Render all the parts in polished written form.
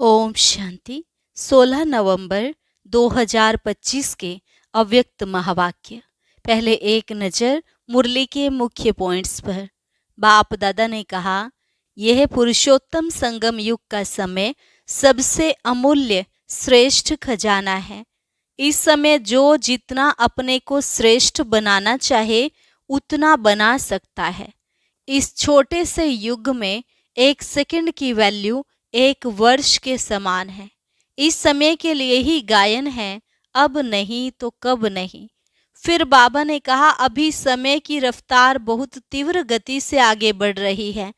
ओम शांति। 16 नवंबर 2025 के अव्यक्त महावाक्य। पहले एक नज़र मुरली के मुख्य पॉइंट्स पर। बाप दादा ने कहा, यह पुरुषोत्तम संगम युग का समय सबसे अमूल्य श्रेष्ठ खजाना है। इस समय जो जितना अपने को श्रेष्ठ बनाना चाहे उतना बना सकता है। इस छोटे से युग में एक सेकंड की वैल्यू एक वर्ष के समान है। इस समय के लिए ही गायन है, अब नहीं तो कब नहीं। फिर बाबा ने कहा, अभी समय की रफ्तार बहुत तीव्र गति से आगे बढ़ रही है।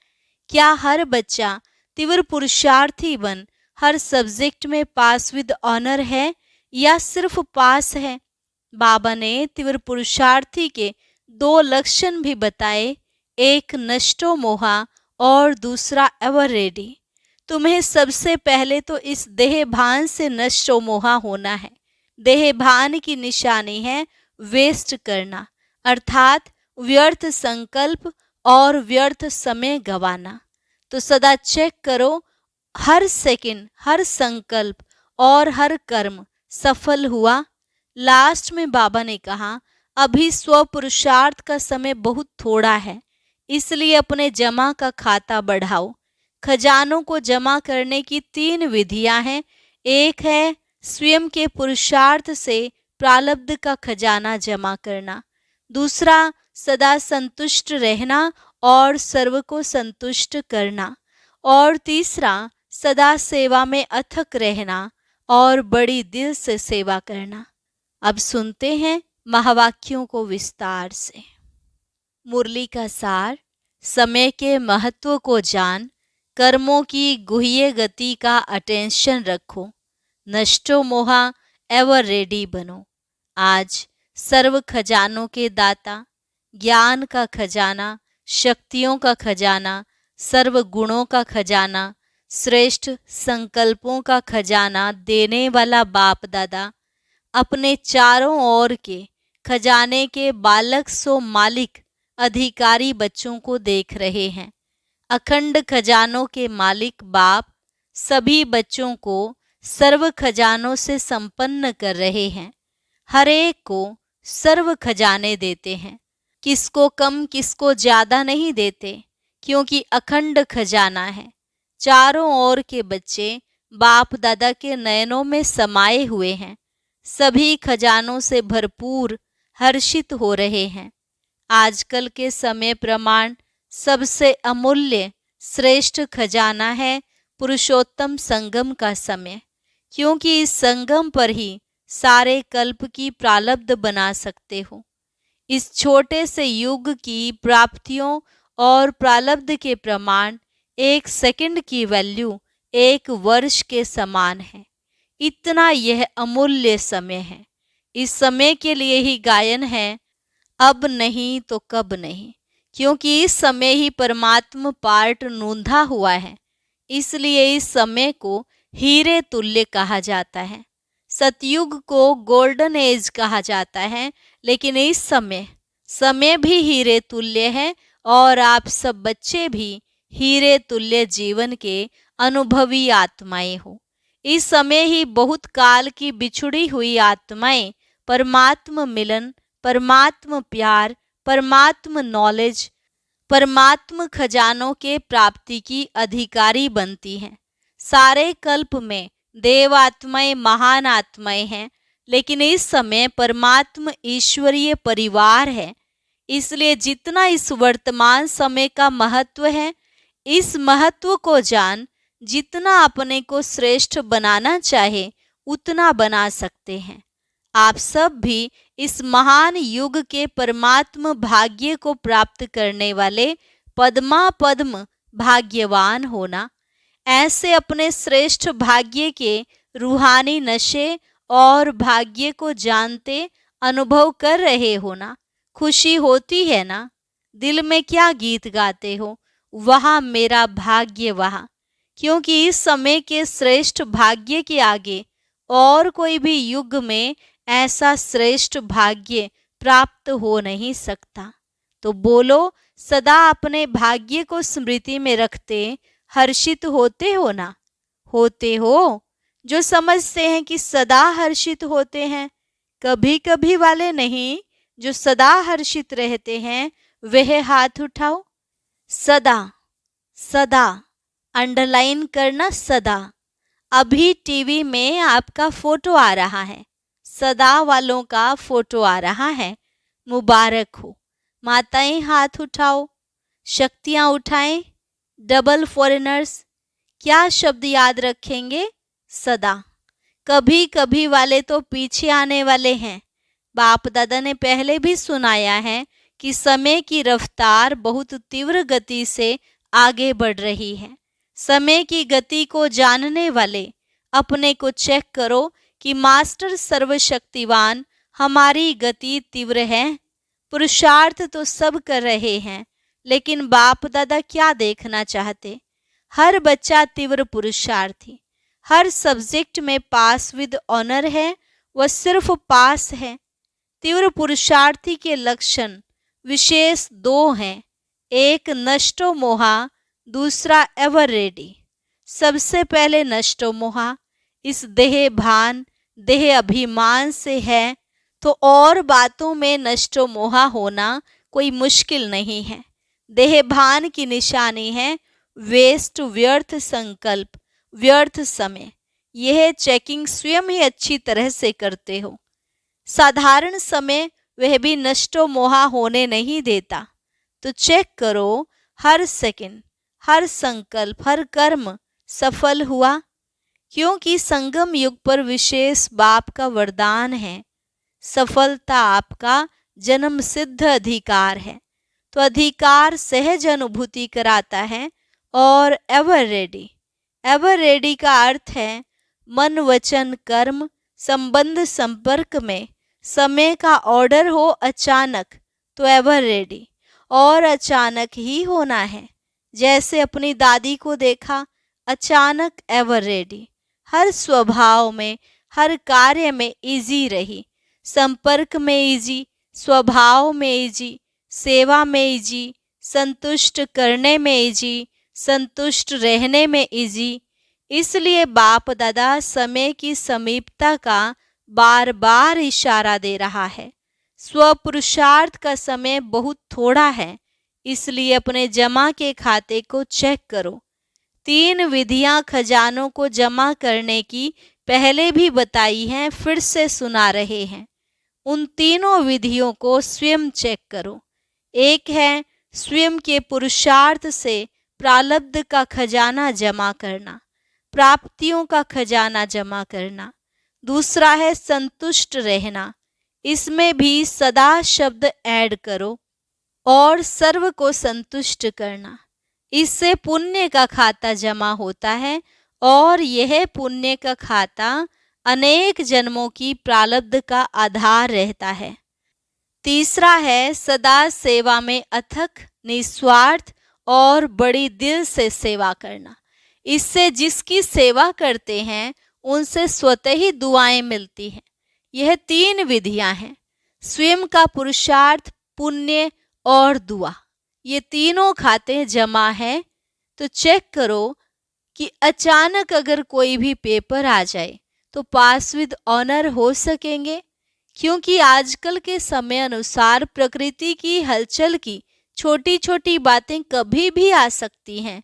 क्या हर बच्चा तीव्र पुरुषार्थी बन हर सब्जेक्ट में पास विद ऑनर है या सिर्फ पास है? बाबा ने तीव्र पुरुषार्थी के दो लक्षण भी बताए, एक नष्टो मोहा और दूसरा एवर रेडी। तुम्हें सबसे पहले तो इस देह भान से नष्टो मोहा होना है। देह भान की निशानी है वेस्ट करना, अर्थात व्यर्थ संकल्प और व्यर्थ समय गंवाना। तो सदा चेक करो, हर सेकंड, हर संकल्प और हर कर्म सफल हुआ। लास्ट में बाबा ने कहा, अभी स्व पुरुषार्थ का समय बहुत थोड़ा है, इसलिए अपने जमा का खाता बढ़ाओ। खजानों को जमा करने की 3 विधियां हैं। एक है स्वयं के पुरुषार्थ से प्रारब्ध का खजाना जमा करना, दूसरा सदा संतुष्ट रहना और सर्व को संतुष्ट करना, और तीसरा सदा सेवा में अथक रहना और बड़ी दिल से सेवा करना। अब सुनते हैं महावाक्यों को विस्तार से। मुरली का सार। समय के महत्व को जान, कर्मों की गुह्य गति का अटेंशन रखो, नष्टो मोहा एवर रेडी बनो। आज सर्व खजानों के दाता, ज्ञान का खजाना, शक्तियों का खजाना, सर्व गुणों का खजाना, श्रेष्ठ संकल्पों का खजाना देने वाला बाप दादा अपने चारों ओर के खजाने के बालक सो मालिक अधिकारी बच्चों को देख रहे हैं। अखंड खजानों के मालिक बाप सभी बच्चों को सर्व खजानों से संपन्न कर रहे हैं। हर एक को सर्व खजाने देते हैं, किसको कम किसको ज्यादा नहीं देते, क्योंकि अखंड खजाना है। चारों ओर के बच्चे बाप दादा के नयनों में समाये हुए हैं, सभी खजानों से भरपूर हर्षित हो रहे हैं। आजकल के समय प्रमाण सबसे अमूल्य श्रेष्ठ खजाना है पुरुषोत्तम संगम का समय, क्योंकि इस संगम पर ही सारे कल्प की प्रारब्ध बना सकते हो। इस छोटे से युग की प्राप्तियों और प्रारब्ध के प्रमाण एक सेकंड की वैल्यू एक वर्ष के समान है। इतना यह अमूल्य समय है। इस समय के लिए ही गायन है, अब नहीं तो कब नहीं, क्योंकि इस समय ही परमात्म पार्ट नूंधा हुआ है। इसलिए इस समय को हीरे तुल्य कहा जाता है। सतयुग को गोल्डन एज कहा जाता है, लेकिन इस समय भी हीरे तुल्य है और आप सब बच्चे भी हीरे तुल्य जीवन के अनुभवी आत्माएं हो। इस समय ही बहुत काल की बिछुड़ी हुई आत्माएं परमात्म मिलन, परमात्म प्यार, परमात्म नॉलेज, परमात्म खजानों के प्राप्ति की अधिकारी बनती हैं। सारे कल्प में देव आत्माएं महान आत्माएं हैं, लेकिन इस समय परमात्म ईश्वरीय परिवार है। इसलिए जितना इस वर्तमान समय का महत्व है, इस महत्व को जान, जितना अपने को श्रेष्ठ बनाना चाहे उतना बना सकते हैं। आप सब भी इस महान युग के परमात्म भाग्य को प्राप्त करने वाले पद्मा पद्म भाग्यवान होना। ऐसे अपने श्रेष्ठ भाग्य के रूहानी नशे और भाग्य को जानते अनुभव कर रहे हो ना। खुशी होती है ना? दिल में क्या गीत गाते हो, वहाँ मेरा भाग्य वहाँ। क्योंकि इस समय के श्रेष्ठ भाग्य के आगे और कोई भी युग में ऐसा श्रेष्ठ भाग्य प्राप्त हो नहीं सकता। तो बोलो, सदा अपने भाग्य को स्मृति में रखते हर्षित होते हो ना? होते हो जो समझते हैं कि सदा हर्षित होते हैं, कभी कभी वाले नहीं जो सदा हर्षित रहते हैं, वह हाथ उठाओ। सदा, सदा अंडरलाइन करना, सदा। अभी टीवी में आपका फोटो आ रहा है, सदा वालों का फोटो आ रहा है, मुबारक हो। माताएं हाथ उठाओ, शक्तियां उठाएं। डबल फॉरेनर्स, क्या शब्द याद रखेंगे? सदा। कभी कभी वाले तो पीछे आने वाले हैं। बाप दादा ने पहले भी सुनाया है कि समय की रफ्तार बहुत तीव्र गति से आगे बढ़ रही है। समय की गति को जानने वाले अपने को चेक करो कि मास्टर सर्वशक्तिवान हमारी गति तीव्र है। पुरुषार्थ तो सब कर रहे हैं, लेकिन बाप दादा क्या देखना चाहते? हर बच्चा तीव्र पुरुषार्थी, हर सब्जेक्ट में पास विद ऑनर है, वह सिर्फ पास है। तीव्र पुरुषार्थी के लक्षण विशेष दो हैं, एक नष्टो मोहा, दूसरा एवर रेडी। सबसे पहले नष्टो मोहा, इस देह भान देह अभिमान से है, तो और बातों में नष्टो मोहा होना कोई मुश्किल नहीं है। देह भान की निशानी है वेस्ट, व्यर्थ संकल्प, व्यर्थ समय। यह चेकिंग स्वयं ही अच्छी तरह से करते हो। साधारण समय वह भी नष्टो मोहा होने नहीं देता। तो चेक करो, हर सेकंड, हर संकल्प, हर कर्म सफल हुआ, क्योंकि संगम युग पर विशेष बाप का वरदान है। सफलता आपका जन्म सिद्ध अधिकार है। तो अधिकार सहज अनुभूति कराता है। और एवर रेडी, एवर रेडी का अर्थ है मन वचन कर्म संबंध संपर्क में समय का ऑर्डर हो अचानक, तो एवर रेडी, और अचानक ही होना है। जैसे अपनी दादी को देखा, अचानक एवर रेडी। हर स्वभाव में, हर कार्य में इजी रही, संपर्क में इजी, स्वभाव में इजी, सेवा में इजी, संतुष्ट करने में इजी, संतुष्ट रहने में इजी। इसलिए बाप दादा समय की समीपता का बार बार इशारा दे रहा है। स्वपुरुषार्थ का समय बहुत थोड़ा है, इसलिए अपने जमा के खाते को चेक करो। 3 विधियां खजानों को जमा करने की पहले भी बताई हैं, फिर से सुना रहे हैं। उन तीनों विधियों को स्वयं चेक करो। एक है स्वयं के पुरुषार्थ से प्रारब्ध का खजाना जमा करना, प्राप्तियों का खजाना जमा करना। दूसरा है संतुष्ट रहना, इसमें भी सदा शब्द ऐड करो। और सर्व को संतुष्ट करना, इससे पुण्य का खाता जमा होता है, और यह पुण्य का खाता अनेक जन्मों की प्रारब्ध का आधार रहता है। तीसरा है सदा सेवा में अथक, निस्वार्थ और बड़ी दिल से सेवा करना। इससे जिसकी सेवा करते हैं उनसे स्वतः ही दुआएं मिलती हैं। यह 3 विधियां हैं, स्वयं का पुरुषार्थ, पुण्य और दुआ। ये तीनों खाते जमा है। तो चेक करो कि अचानक अगर कोई भी पेपर आ जाए तो पास विद ऑनर हो सकेंगे, क्योंकि आजकल के समय अनुसार प्रकृति की हलचल की छोटी छोटी बातें कभी भी आ सकती हैं।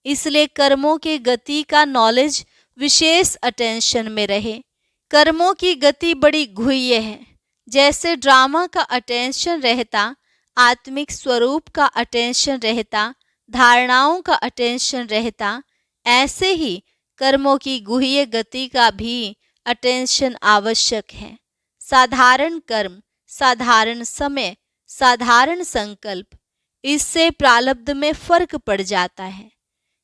इसलिए कर्मों के गति का नॉलेज विशेष अटेंशन में रहे। कर्मों की गति बड़ी गुह्य है। जैसे ड्रामा का अटेंशन रहता, आत्मिक स्वरूप का अटेंशन रहता, धारणाओं का अटेंशन रहता, ऐसे ही कर्मों की गुह्य गति का भी अटेंशन आवश्यक है। साधारण कर्म, साधारण समय, साधारण संकल्प, इससे प्रारब्ध में फर्क पड़ जाता है।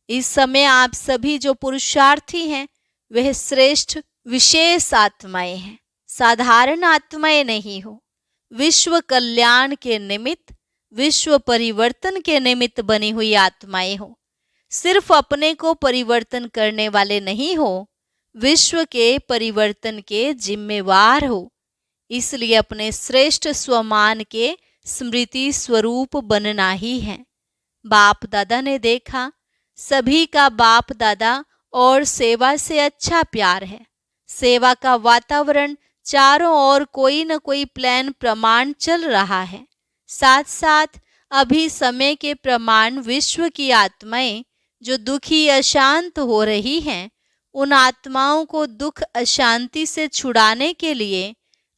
इस समय आप सभी जो पुरुषार्थी हैं वह श्रेष्ठ विशेष आत्माएं हैं, साधारण आत्माएं नहीं हो। विश्व कल्याण के निमित्त, विश्व परिवर्तन के निमित्त बनी हुई आत्माएं हो। सिर्फ अपने को परिवर्तन करने वाले नहीं हो, विश्व के परिवर्तन के जिम्मेवार हो। इसलिए अपने श्रेष्ठ स्वमान के स्मृति स्वरूप बनना ही है। बाप दादा ने देखा, सभी का बाप दादा और सेवा से अच्छा प्यार है। सेवा का वातावरण चारों ओर कोई न कोई प्लान प्रमाण चल रहा है। साथ साथ अभी समय के प्रमाण विश्व की आत्माएं जो दुखी अशांत हो रही हैं, उन आत्माओं को दुख अशांति से छुड़ाने के लिए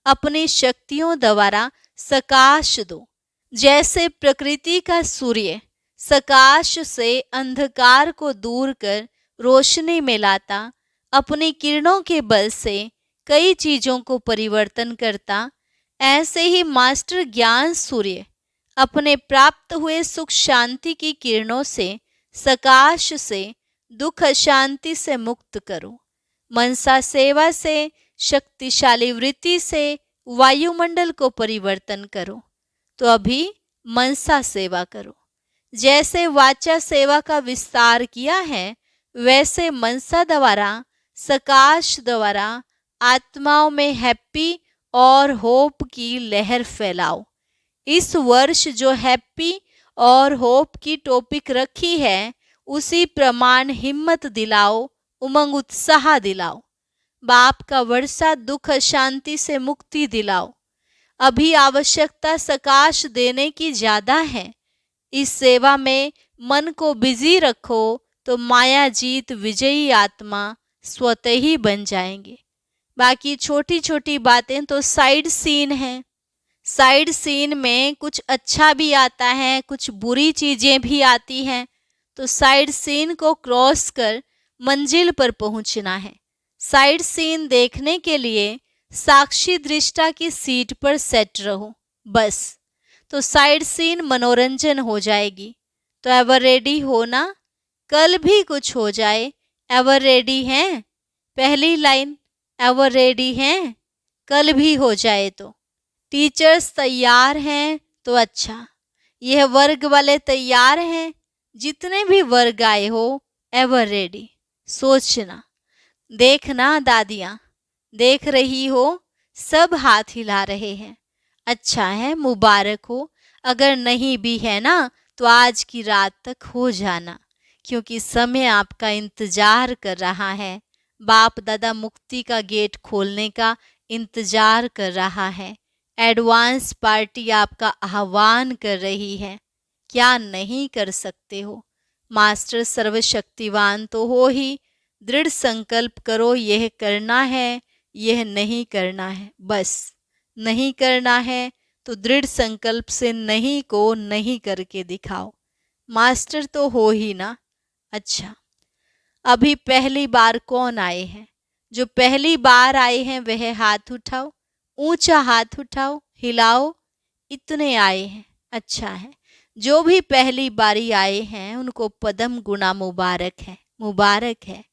अपनी शक्तियों द्वारा सकाश दो। जैसे प्रकृति का सूर्य सकाश से अंधकार को दूर कर रोशनी में लाता, अपनी किरणों के बल से कई चीजों को परिवर्तन करता, ऐसे ही मास्टर ज्ञान सूर्य अपने प्राप्त हुए सुख शांति की किरणों से सकाश से दुख अशांति से मुक्त करो। मनसा सेवा से, शक्तिशाली वृत्ति से वायुमंडल को परिवर्तन करो। तो अभी मनसा सेवा करो। जैसे वाचा सेवा का विस्तार किया है, वैसे मनसा द्वारा, सकाश द्वारा आत्माओं में हैप्पी और होप की लहर फैलाओ। इस वर्ष जो हैप्पी और होप की टॉपिक रखी है, उसी प्रमाण हिम्मत दिलाओ, उमंग उत्साह दिलाओ। बाप का वर्षा दुख शांति से मुक्ति दिलाओ। अभी आवश्यकता सकाश देने की ज्यादा है। इस सेवा में मन को बिजी रखो तो माया जीत विजयी आत्मा स्वतः ही बन जाएंगे। बाकी छोटी छोटी बातें तो साइड सीन हैं। साइड सीन में कुछ अच्छा भी आता है, कुछ बुरी चीजें भी आती हैं। तो साइड सीन को क्रॉस कर मंजिल पर पहुंचना है। साइड सीन देखने के लिए साक्षी दृष्टा की सीट पर सेट रहो, बस। तो साइड सीन मनोरंजन हो जाएगी। तो एवर रेडी हो ना? कल भी कुछ हो जाए, एवर रेडी हैं? पहली लाइन, एवर रेडी हैं? कल भी हो जाए तो। टीचर्स तैयार हैं तो अच्छा। यह वर्ग वाले तैयार हैं? जितने भी वर्ग आए हो, एवर रेडी। सोचना, देखना दादियाँ, देख रही हो, सब हाथ हिला रहे हैं। अच्छा है, मुबारक हो। अगर नहीं भी है ना, तो आज की रात तक हो जाना, क्योंकि समय आपका इंतजार कर रहा है। बाप दादा मुक्ति का गेट खोलने का इंतजार कर रहा है। एडवांस पार्टी आपका आह्वान कर रही है। क्या नहीं कर सकते हो? मास्टर सर्वशक्तिवान तो हो ही। दृढ़ संकल्प करो, यह करना है, यह नहीं करना है। बस नहीं करना है तो दृढ़ संकल्प से नहीं को नहीं करके दिखाओ। मास्टर तो हो ही ना। अच्छा, अभी पहली बार कौन आए हैं? जो पहली बार आए हैं वह हाथ उठाओ, ऊंचा हाथ उठाओ, हिलाओ। इतने आए हैं, अच्छा है। जो भी पहली बारी आए हैं उनको पदम गुना मुबारक है, मुबारक है।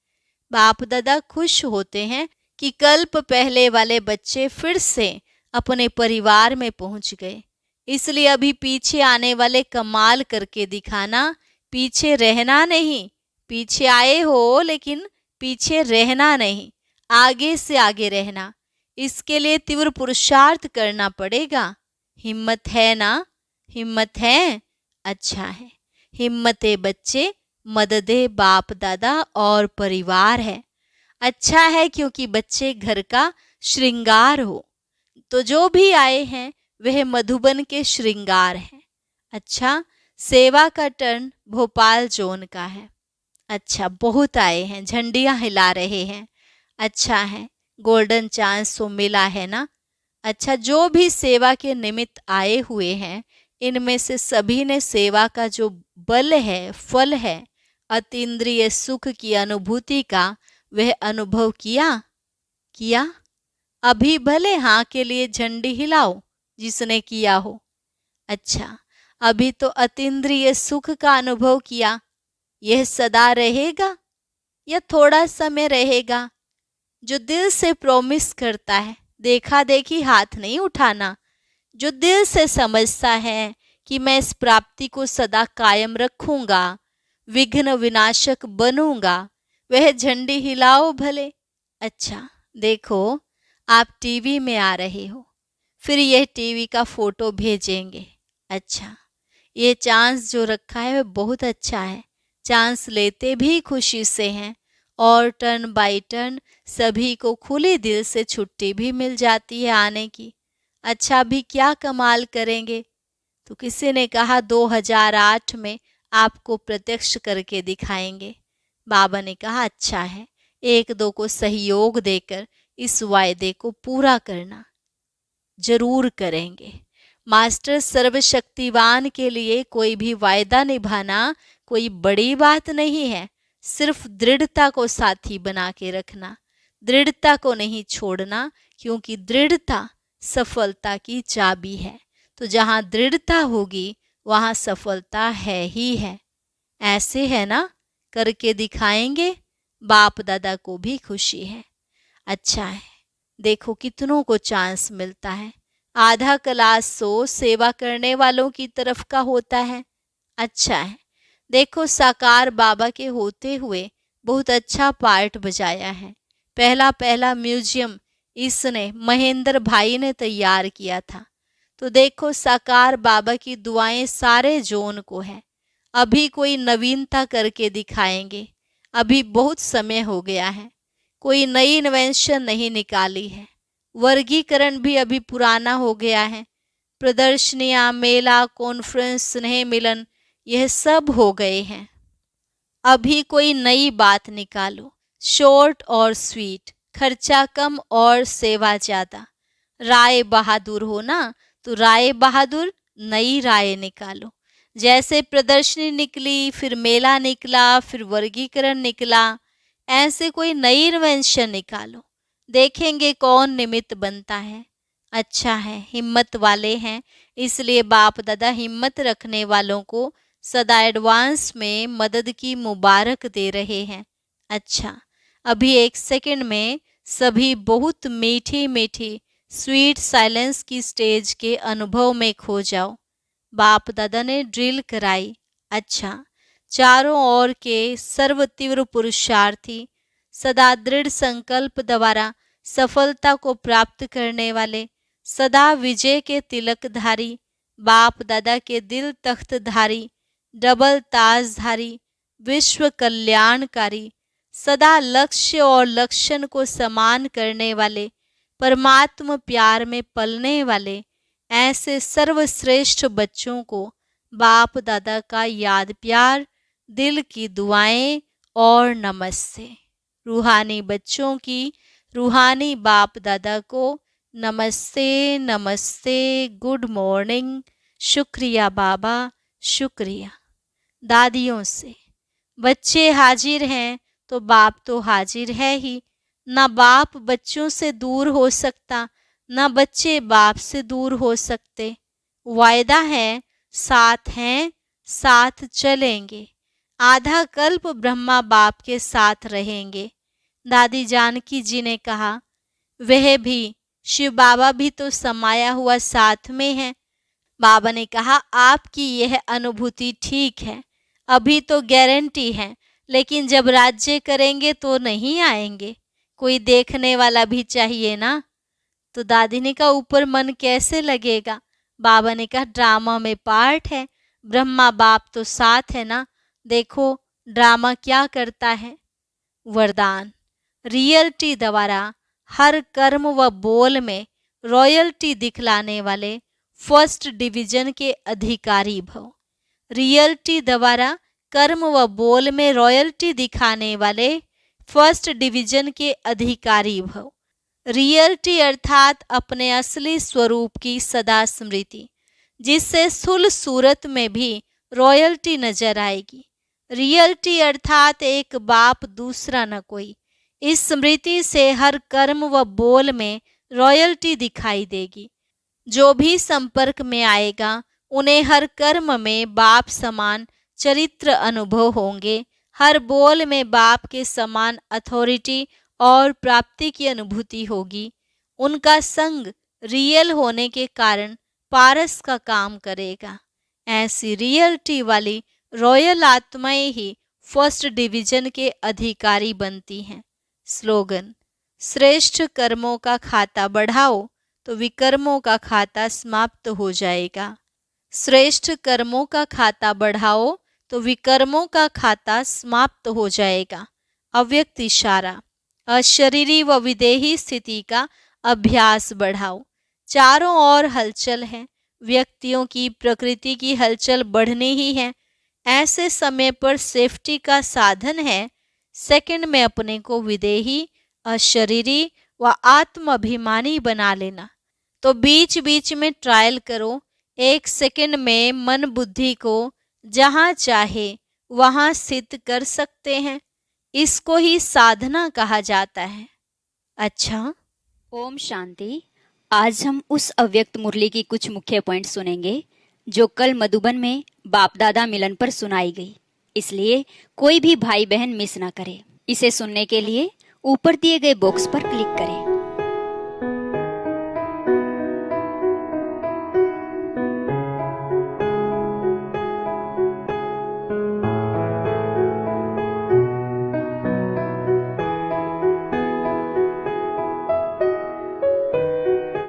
बाप दादा खुश होते हैं कि कल्प पहले वाले बच्चे फिर से अपने परिवार में पहुंच गए। इसलिए अभी पीछे आने वाले कमाल करके दिखाना, पीछे रहना नहीं। पीछे आए हो लेकिन पीछे रहना नहीं, आगे से आगे रहना। इसके लिए तीव्र पुरुषार्थ करना पड़ेगा। हिम्मत है ना? हिम्मत है? अच्छा है। हिम्मते बच्चे, मददे बाप दादा और परिवार है। अच्छा है, क्योंकि बच्चे घर का श्रृंगार हो। तो जो भी आए हैं वह मधुबन के श्रृंगार हैं। अच्छा, सेवा का टर्न भोपाल जोन का है। अच्छा, बहुत आए हैं, झंडियां हिला रहे हैं। अच्छा है, गोल्डन चांस तो मिला है ना। अच्छा, जो भी सेवा के निमित्त आए हुए हैं, इनमें से सभी ने सेवा का जो बल है, फल है, अतीन्द्रिय सुख की अनुभूति का, वह अनुभव किया। अभी भले हाँ के लिए झंडी हिलाओ जिसने किया हो। अच्छा, अभी तो अतीन्द्रिय सुख का अनुभव किया। यह सदा रहेगा या थोड़ा समय रहेगा? जो दिल से प्रॉमिस करता है, देखा देखी हाथ नहीं उठाना। जो दिल से समझता है कि मैं इस प्राप्ति को सदा कायम रखूंगा, विघ्न विनाशक बनूंगा, वह झंडी हिलाओ भले। अच्छा, देखो आप टीवी में आ रहे हो, फिर यह टीवी का फोटो भेजेंगे। अच्छा, ये चांस जो रखा है वह बहुत अच्छा है। चांस लेते भी खुशी से हैं और टर्न बाय टर्न सभी को खुले दिल से छुट्टी भी मिल जाती है आने की। अच्छा, अभी क्या कमाल करेंगे? तो किसी ने कहा 2008 में आपको प्रत्यक्ष करके दिखाएंगे। बाबा ने कहा अच्छा है, एक दो को सहयोग देकर इस वायदे को पूरा करना। जरूर करेंगे। मास्टर सर्वशक्तिवान के लिए कोई भी वायदा निभाना कोई बड़ी बात नहीं है, सिर्फ दृढ़ता को साथी बना के रखना, दृढ़ता को नहीं छोड़ना, क्योंकि दृढ़ता सफलता की चाबी है। तो जहाँ दृढ़ता होगी वहाँ सफलता है ही है। ऐसे है ना, करके दिखाएंगे। बाप दादा को भी खुशी है। अच्छा है, देखो कितनों को चांस मिलता है। आधा क्लास सेवा करने वालों की तरफ का होता है। अच्छा है, देखो साकार बाबा के होते हुए बहुत अच्छा पार्ट बजाया है। पहला पहला म्यूजियम इसने महेंद्र भाई ने तैयार किया था। तो देखो साकार बाबा की दुआएं सारे जोन को है। अभी कोई नवीनता करके दिखाएंगे। अभी बहुत समय हो गया है, कोई नई इन्वेंशन नहीं निकाली है। वर्गीकरण भी अभी पुराना हो गया है। प्रदर्शनियां, मेला, कॉन्फ्रेंस, स्नेह मिलन, यह सब हो गए हैं। अभी कोई नई बात निकालो, शॉर्ट और स्वीट, खर्चा कम और सेवा ज्यादा। राय बहादुर हो ना, तो राय बहादुर नई राय निकालो। जैसे प्रदर्शनी निकली, फिर मेला निकला, फिर वर्गीकरण निकला, ऐसे कोई नई इन्वेंशन निकालो। देखेंगे कौन निमित्त बनता है। अच्छा है, हिम्मत वाले हैं, इसलिए बाप दादा हिम्मत रखने वालों को सदा एडवांस में मदद की मुबारक दे रहे हैं। अच्छा, अभी एक सेकंड में सभी बहुत मीठी मीठी स्वीट साइलेंस की स्टेज के अनुभव में खो जाओ। बाप दादा ने ड्रिल कराई। अच्छा, चारों ओर के सर्व तीव्र पुरुषार्थी, सदा दृढ़ संकल्प द्वारा सफलता को प्राप्त करने वाले, सदा विजय के तिलकधारी, बाप दादा के दिल तख्तधारी, डबल ताजधारी, विश्व कल्याणकारी, सदा लक्ष्य और लक्षण को समान करने वाले, परमात्म प्यार में पलने वाले, ऐसे सर्वश्रेष्ठ बच्चों को बाप दादा का याद प्यार, दिल की दुआएं और नमस्ते। रूहानी बच्चों की रूहानी बाप दादा को नमस्ते नमस्ते, गुड मॉर्निंग, शुक्रिया बाबा, शुक्रिया। दादियों से बच्चे हाजिर हैं तो बाप तो हाजिर है ही। ना बाप बच्चों से दूर हो सकता, ना बच्चे बाप से दूर हो सकते। वायदा है, साथ हैं, साथ चलेंगे। आधा कल्प ब्रह्मा बाप के साथ रहेंगे। दादी जानकी जी ने कहा, वह भी शिव बाबा भी तो समाया हुआ साथ में है। बाबा ने कहा, आपकी यह अनुभूति ठीक है, अभी तो गारंटी है, लेकिन जब राज्य करेंगे तो नहीं आएंगे, कोई देखने वाला भी चाहिए ना। तो दादी ने कहा, ऊपर मन कैसे लगेगा? बाबा ने कहा, ड्रामा में पार्ट है, ब्रह्मा बाप तो साथ है ना। देखो ड्रामा क्या करता है। वरदान, रियलिटी द्वारा हर कर्म व बोल में रॉयल्टी दिखलाने वाले फर्स्ट डिवीजन के अधिकारी भव। रियलिटी द्वारा कर्म व बोल में रॉयल्टी दिखाने वाले फर्स्ट डिवीजन के अधिकारी भव। रियलिटी अर्थात अपने असली स्वरूप की सदा स्मृति, जिससे स्थूल सूरत में भी रॉयल्टी नजर आएगी। रियलिटी अर्थात एक बाप दूसरा न कोई। इस स्मृति से हर कर्म व बोल में रॉयल्टी दिखाई देगी। जो भी संपर्क में आएगा उन्हें हर कर्म में बाप समान चरित्र अनुभव होंगे, हर बोल में बाप के समान अथॉरिटी और प्राप्ति की अनुभूति होगी। उनका संग रियल होने के कारण पारस का काम करेगा। ऐसी रियलिटी वाली रॉयल आत्माएं ही फर्स्ट डिवीजन के अधिकारी बनती हैं। स्लोगन, श्रेष्ठ कर्मों का खाता बढ़ाओ तो विकर्मों का खाता समाप्त हो जाएगा। श्रेष्ठ कर्मों का खाता बढ़ाओ तो विकर्मों का खाता समाप्त हो जाएगा। अव्यक्त इशारा, अशरीरी व विदेही स्थिति का अभ्यास बढ़ाओ। चारों ओर हलचल है, व्यक्तियों की प्रकृति की हलचल बढ़नी ही है। ऐसे समय पर सेफ्टी का साधन है सेकंड में अपने को विदेही, अशरीरी व आत्म अभिमानी बना लेना। तो बीच बीच में ट्रायल करो, 1 सेकंड में मन बुद्धि को जहाँ चाहे वहाँ स्थित कर सकते हैं। इसको ही साधना कहा जाता है। अच्छा, ओम शांति। आज हम उस अव्यक्त मुरली की कुछ मुख्य पॉइंट सुनेंगे जो कल मधुबन में बाप दादा मिलन पर सुनाई गई। इसलिए कोई भी भाई बहन मिस ना करे। इसे सुनने के लिए ऊपर दिए गए बॉक्स पर क्लिक करें।